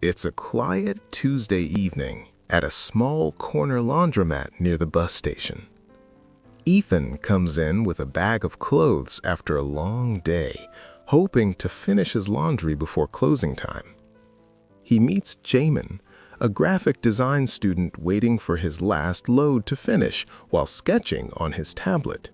It's a quiet Tuesday evening at a small corner laundromat near the bus station. Ethan comes in with a bag of clothes after a long day, hoping to finish his laundry before closing time. He meets Jamin, a graphic design student waiting for his last load to finish while sketching on his tablet.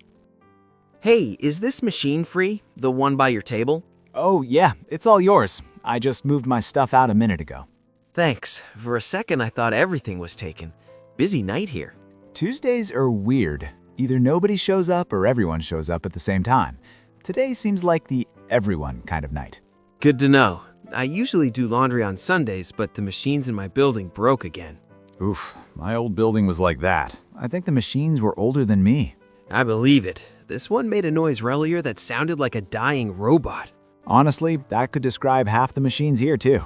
Hey, is this machine free? The one by your table? Oh, yeah, it's all yours. I just moved my stuff out a minute ago. Thanks. For a second, I thought everything was taken. Busy night here. Tuesdays are weird. Either nobody shows up or everyone shows up at the same time. Today seems like the everyone kind of night. Good to know. I usually do laundry on Sundays, but the machines in my building broke again. Oof, my old building was like that. I think the machines were older than me. I believe it. This one made a noise earlier that sounded like a dying robot. Honestly, that could describe half the machines here too.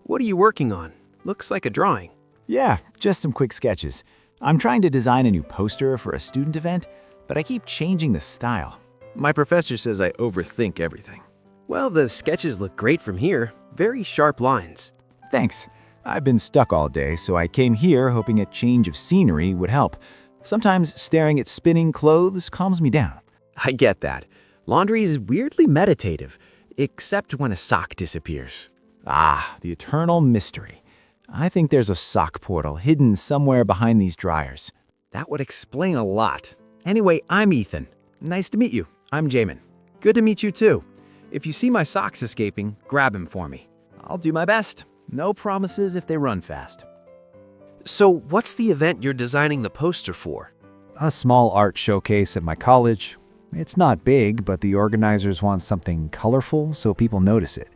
What are you working on? Looks like a drawing. Yeah, just some quick sketches. I'm trying to design a new poster for a student event, but I keep changing the style. My professor says I overthink everything. Well, the sketches look great from here. Very sharp lines. Thanks. I've been stuck all day, so I came here hoping a change of scenery would help. Sometimes staring at spinning clothes calms me down. I get that. Laundry is weirdly meditative, except when a sock disappears. Ah, the eternal mystery. I think there's a sock portal hidden somewhere behind these dryers. That would explain a lot. Anyway, I'm Ethan. Nice to meet you. I'm Jamin. Good to meet you too. If you see my socks escaping, grab him for me. I'll do my best. No promises if they run fast. So, what's the event you're designing the poster for? A small art showcase at my college. It's not big, but the organizers want something colorful so people notice it.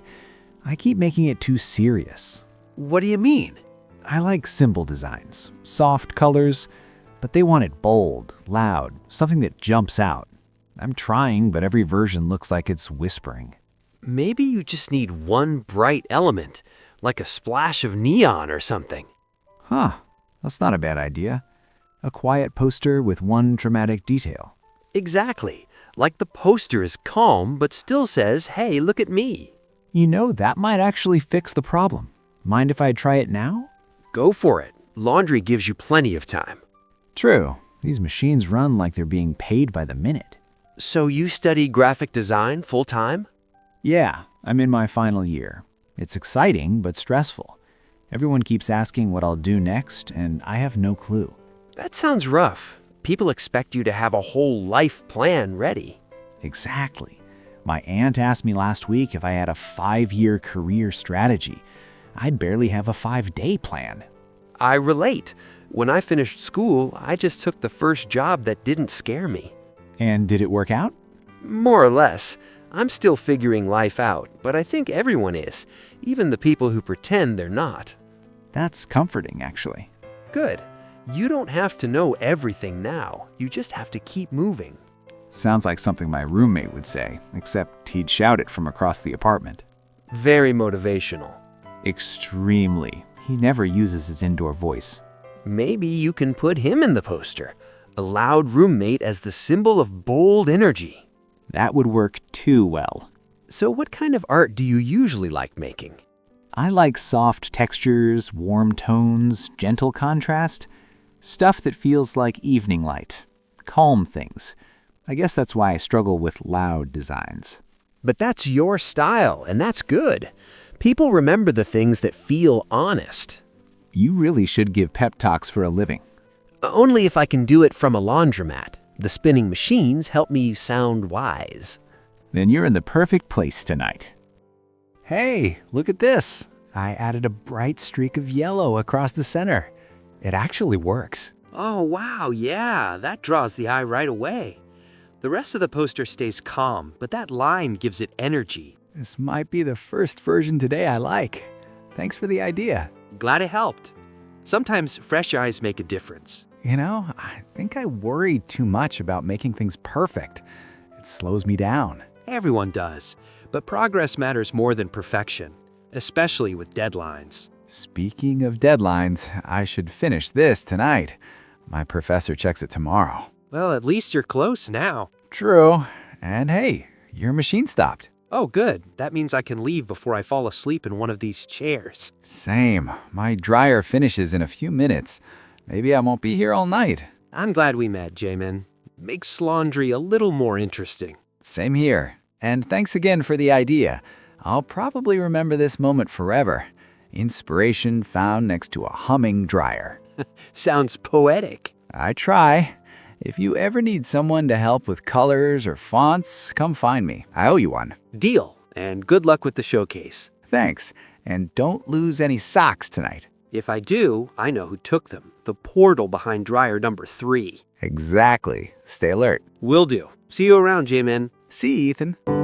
I keep making it too serious. What do you mean? I like simple designs, soft colors, but they want it bold, loud, something that jumps out. I'm trying, but every version looks like it's whispering. Maybe you just need one bright element, like a splash of neon or something. Huh, that's not a bad idea. A quiet poster with one dramatic detail. Exactly. Like the poster is calm, but still says, hey, look at me. You know, that might actually fix the problem. Mind if I try it now? Go for it. Laundry gives you plenty of time. True. These machines run like they're being paid by the minute. So you study graphic design full-time? Yeah, I'm in my final year. It's exciting, but stressful. Everyone keeps asking what I'll do next, and I have no clue. That sounds rough. People expect you to have a whole life plan ready. Exactly. My aunt asked me last week if I had a 5-year career strategy. I'd barely have a 5-day plan. I relate. When I finished school, I just took the first job that didn't scare me. And did it work out? More or less. I'm still figuring life out, but I think everyone is, even the people who pretend they're not. That's comforting, actually. Good. You don't have to know everything now. You just have to keep moving. Sounds like something my roommate would say, except he'd shout it from across the apartment. Very motivational. Extremely. He never uses his indoor voice. Maybe you can put him in the poster. A loud roommate as the symbol of bold energy. That would work too well. So what kind of art do you usually like making? I like soft textures, warm tones, gentle contrast. Stuff that feels like evening light. Calm things. I guess that's why I struggle with loud designs. But that's your style, and that's good. People remember the things that feel honest. You really should give pep talks for a living. Only if I can do it from a laundromat. The spinning machines help me sound wise. Then you're in the perfect place tonight. Hey, look at this. I added a bright streak of yellow across the center. It actually works. Oh, wow, yeah, that draws the eye right away. The rest of the poster stays calm, but that line gives it energy. This might be the first version today I like. Thanks for the idea. Glad it helped. Sometimes fresh eyes make a difference. You know, I think I worry too much about making things perfect. It slows me down. Everyone does, but progress matters more than perfection, especially with deadlines. Speaking of deadlines, I should finish this tonight. My professor checks it tomorrow. Well, at least you're close now. True. And hey, your machine stopped. Oh, good. That means I can leave before I fall asleep in one of these chairs. Same. My dryer finishes in a few minutes. Maybe I won't be here all night. I'm glad we met, Jamin. Makes laundry a little more interesting. Same here. And thanks again for the idea. I'll probably remember this moment forever. Inspiration found next to a humming dryer. Sounds poetic. I try. If you ever need someone to help with colors or fonts, come find me. I owe you one. Deal. And good luck with the showcase. Thanks. And don't lose any socks tonight. If I do, I know who took them. The portal behind dryer number 3. Exactly. Stay alert. Will do. See you around, J-Man. See you, Ethan.